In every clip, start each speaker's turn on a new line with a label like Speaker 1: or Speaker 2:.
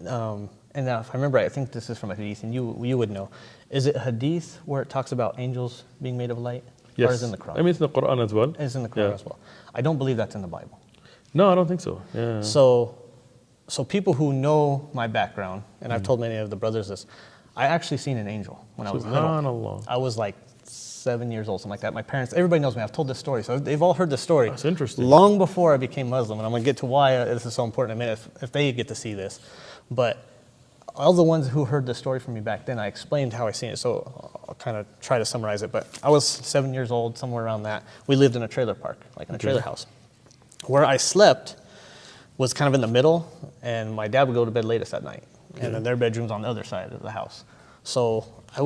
Speaker 1: And now, if I remember right, I think this is from a hadith, and you would know. Is it hadith where it talks about angels being made of light?
Speaker 2: Yes.
Speaker 1: Or is it in the Quran?
Speaker 2: I mean, it's in the Quran as well.
Speaker 1: It's in the Quran
Speaker 2: Yeah.
Speaker 1: as well. I don't believe that's in the Bible.
Speaker 2: No, I don't think so. Yeah.
Speaker 1: So people who know my background, and I've told many of the brothers this, I actually seen an angel when I was little.
Speaker 2: Subhanallah.
Speaker 1: I was like 7 years old, something like that. My parents, everybody knows me. I've told this story, so they've all heard this story.
Speaker 2: That's interesting.
Speaker 1: Long before I became Muslim, and I'm going to get to why this is so important in a minute if they get to see this. But all the ones who heard the story from me back then, I explained how I seen it, so I'll kind of try to summarize it. But I was 7 years old, somewhere around that. We lived in a trailer park, like in a trailer house. Where I slept was kind of in the middle, and my dad would go to bed latest at night, and then their bedroom's on the other side of the house. So I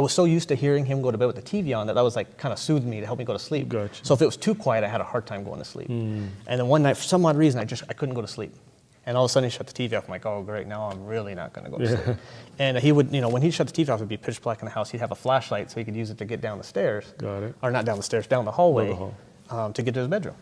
Speaker 1: was so used to hearing him go to bed with the TV on that was like kind of soothed me to help me go to sleep.
Speaker 2: Gotcha.
Speaker 1: So if it was too quiet, I had a hard time going to sleep. And then one night, for some odd reason, I couldn't go to sleep. And all of a sudden he shut the TV off. I'm like, oh great, now I'm really not going to go to sleep. And he would, when he shut the TV off, it'd be pitch black in the house. He'd have a flashlight so he could use it to get down the stairs.
Speaker 2: Got it.
Speaker 1: Or not down the stairs, down the hallway,
Speaker 2: Down the hall.
Speaker 1: to get to his bedroom.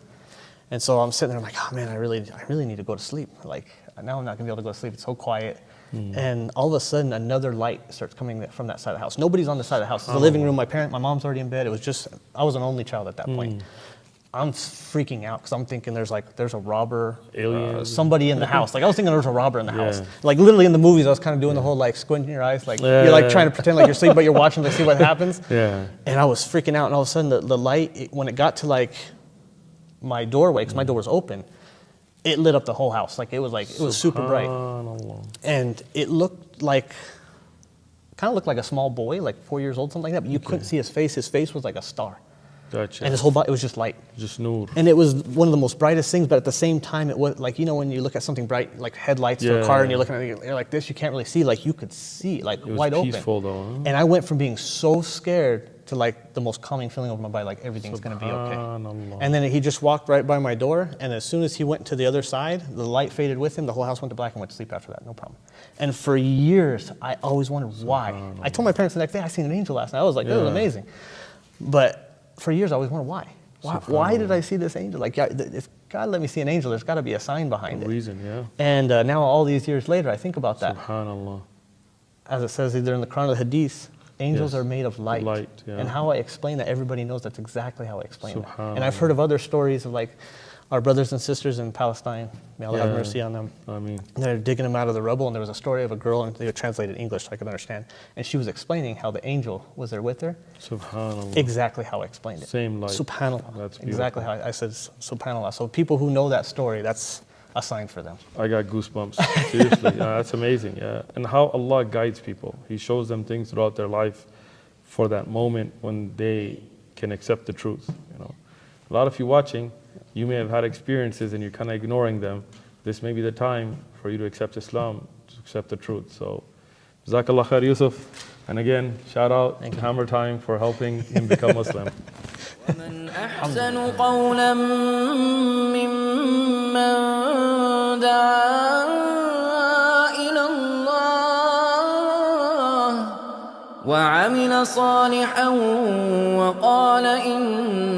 Speaker 1: And so I'm sitting there, I'm like, oh man, I really need to go to sleep. Like, now I'm not gonna be able to go to sleep. It's so quiet. And all of a sudden, another light starts coming from that side of the house. Nobody's on the side of the house. It's the living room. My mom's already in bed. It was just, I was an only child at that point. I'm freaking out because I'm thinking there's a robber, somebody in the house. Like I was thinking there was a robber in the house. Like literally in the movies, I was kind of doing the whole like squinting your eyes, like you're like trying to pretend like you're asleep, but you're watching to see what happens. And I was freaking out, and all of a sudden the light, when it got to like my doorway, because my door was open, it lit up the whole house. Like it was super bright, and it looked like, kind of looked like a small boy, like 4 years old, something like that. But you couldn't see his face. His face was like a star.
Speaker 2: Gotcha.
Speaker 1: And his whole body, it was just light.
Speaker 2: Just noor.
Speaker 1: And it was one of the most brightest things, but at the same time, it was like, when you look at something bright, like headlights to a car, and you're looking at it, you're like this, you can't really see, like you could see, like
Speaker 2: It was
Speaker 1: wide
Speaker 2: peaceful
Speaker 1: open.
Speaker 2: though, huh?
Speaker 1: And I went from being so scared to like the most calming feeling over my body, like everything's gonna be okay.
Speaker 2: Subhanallah.
Speaker 1: And then he just walked right by my door, and as soon as he went to the other side, the light faded with him, the whole house went to black and went to sleep after that, no problem. And for years, I always wondered why. I told my parents the next day, I seen an angel last night. I was like, that was amazing. But for years, I always wondered why. Why did I see this angel? Like, if God let me see an angel, there's got to be a sign behind it.
Speaker 2: Reason, yeah.
Speaker 1: And now, all these years later, I think about that.
Speaker 2: Subhanallah.
Speaker 1: As it says either in the Quran or the Hadith, angels are made of light. And how I explain that, everybody knows that's exactly how I explain that. And I've heard of other stories of like our brothers and sisters in Palestine. May Allah have mercy on them.
Speaker 2: Ameen.
Speaker 1: They're digging them out of the rubble, and there was a story of a girl, and they translated English so I could understand. And she was explaining how the angel was there with her.
Speaker 2: Subhanallah.
Speaker 1: Exactly how I explained it.
Speaker 2: Same light.
Speaker 1: Subhanallah.
Speaker 2: That's
Speaker 1: exactly how I said Subhanallah. So people who know that story, that's a sign for them.
Speaker 2: I got goosebumps. Seriously, that's amazing. Yeah, and how Allah guides people. He shows them things throughout their life for that moment when they can accept the truth. A lot of you watching, you may have had experiences and you're kind of ignoring them. This may be the time for you to accept Islam, to accept the truth. So, Jazakallah khair, Yusuf. And again, shout out to Hammer Time for helping him become Muslim.
Speaker 3: ومن أحسن قولا ممن دعا إلى الله وعمل صالحا وقال إن